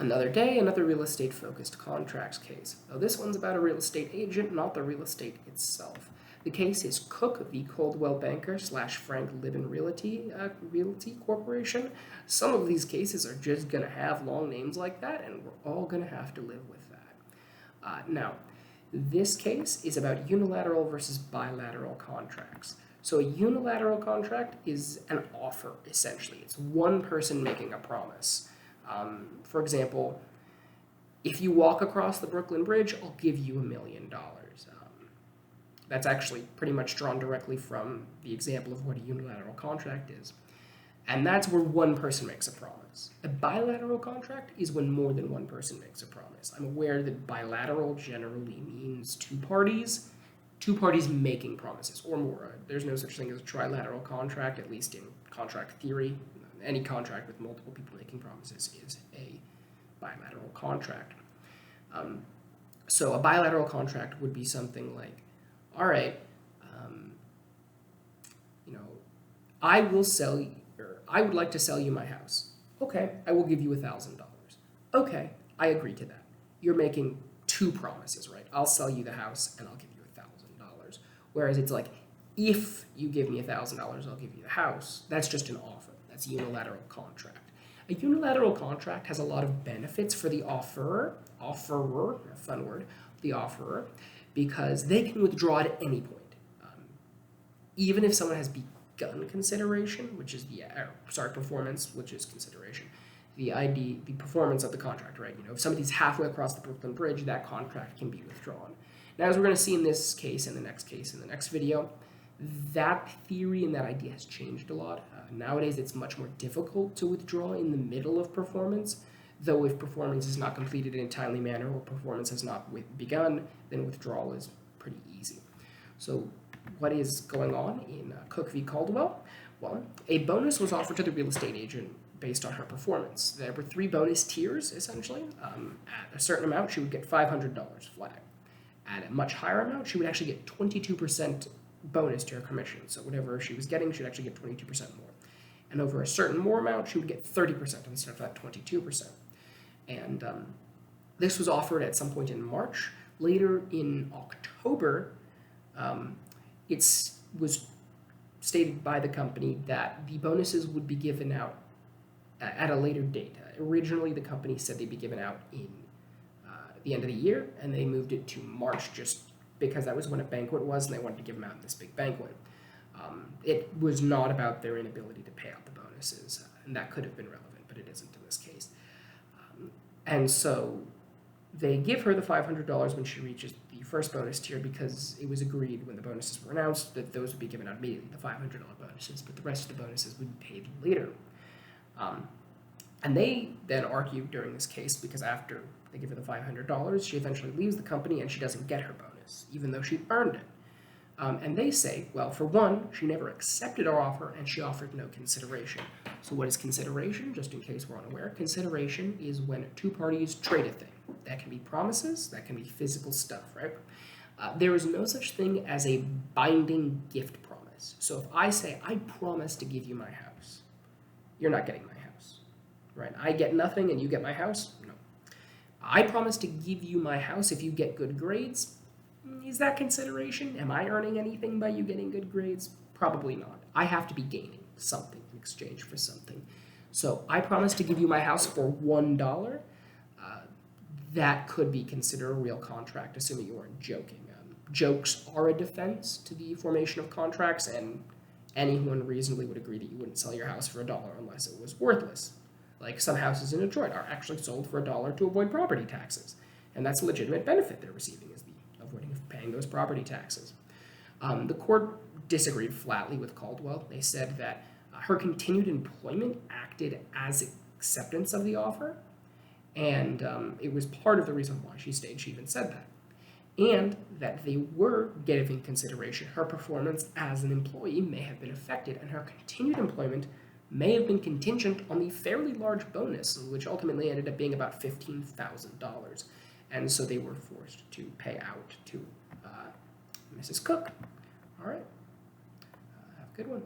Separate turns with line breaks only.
Another day, another real estate focused contracts case. Now this one's about a real estate agent, not the real estate itself. The case is Cook v. Coldwell Banker / Frank Liben Realty Corporation. Some of these cases are just going to have long names like that, and we're all going to have to live with that. Now, this case is about unilateral versus bilateral contracts. So a unilateral contract is an offer, essentially. It's one person making a promise. For example, if you walk across the Brooklyn Bridge, I'll give you $1 million. That's actually pretty much drawn directly from the example of what a unilateral contract is. And that's where one person makes a promise. A bilateral contract is when more than one person makes a promise. I'm aware that bilateral generally means two parties making promises or more. There's no such thing as a trilateral contract, at least in contract theory. Any contract with multiple people making promises is a bilateral contract. So a bilateral contract would be something like, all right, I would like to sell you my house. Okay, I will give you $1,000. Okay, I agree to that. You're making two promises, right? I'll sell you the house and I'll give you $1,000. Whereas it's like, if you give me $1,000, I'll give you the house. That's just an offer. That's a unilateral contract. A unilateral contract has a lot of benefits for the offerer, a fun word, the offerer, because they can withdraw at any point. Even if someone has begun consideration, which is performance, which is consideration, the performance of the contract, right? If somebody's halfway across the Brooklyn Bridge, that contract can be withdrawn. Now, as we're going to see in this case and the next case in the next video, that theory and that idea has changed a lot. Nowadays, it's much more difficult to withdraw in the middle of performance, though if performance is not completed in a timely manner or performance has not begun, then withdrawal is pretty easy. So what is going on in Cook v. Coldwell? Well, a bonus was offered to the real estate agent based on her performance. There were 3 bonus tiers, essentially. At a certain amount, she would get $500 flat. At a much higher amount, she would actually get 22% bonus to her commission. So whatever she was getting, she'd actually get 22% more. And over a certain more amount, she would get 30% instead of that 22%. And this was offered at some point in March. Later in October, it was stated by the company that the bonuses would be given out at a later date. Originally, the company said they'd be given out in the end of the year, and they moved it to March just because that was when a banquet was, and they wanted to give them out in this big banquet. It was not about their inability to pay out the bonuses, and that could have been relevant, but it isn't in this case. And so they give her the $500 when she reaches the first bonus tier because it was agreed when the bonuses were announced that those would be given out immediately, the $500 bonuses, but the rest of the bonuses would be paid later. And they then argue during this case because after they give her the $500, she eventually leaves the company and she doesn't get her bonus, even though she earned it. And they say, well, for one, she never accepted our offer and she offered no consideration. So what is consideration? Just in case we're unaware, consideration is when two parties trade a thing. That can be promises, that can be physical stuff, right? There is no such thing as a binding gift promise. So if I say, I promise to give you my house, you're not getting my house, right? I get nothing and you get my house? No. I promise to give you my house if you get good grades. Is that consideration? Am I earning anything by you getting good grades? Probably not. I have to be gaining something in exchange for something. So I promise to give you my house for $1. That could be considered a real contract, assuming you weren't joking. Jokes are a defense to the formation of contracts, and anyone reasonably would agree that you wouldn't sell your house for $1 unless it was worthless. Like some houses in Detroit are actually sold for $1 to avoid property taxes, and that's a legitimate benefit they're receiving, is the avoiding of paying those property taxes. The court disagreed flatly with Coldwell. They said that her continued employment acted as acceptance of the offer, and it was part of the reason why she stayed. She even said that. And that they were giving consideration. Her performance as an employee may have been affected, and her continued employment may have been contingent on the fairly large bonus, which ultimately ended up being about $15,000. And so they were forced to pay out to Mrs. Cook. All right. Have a good one.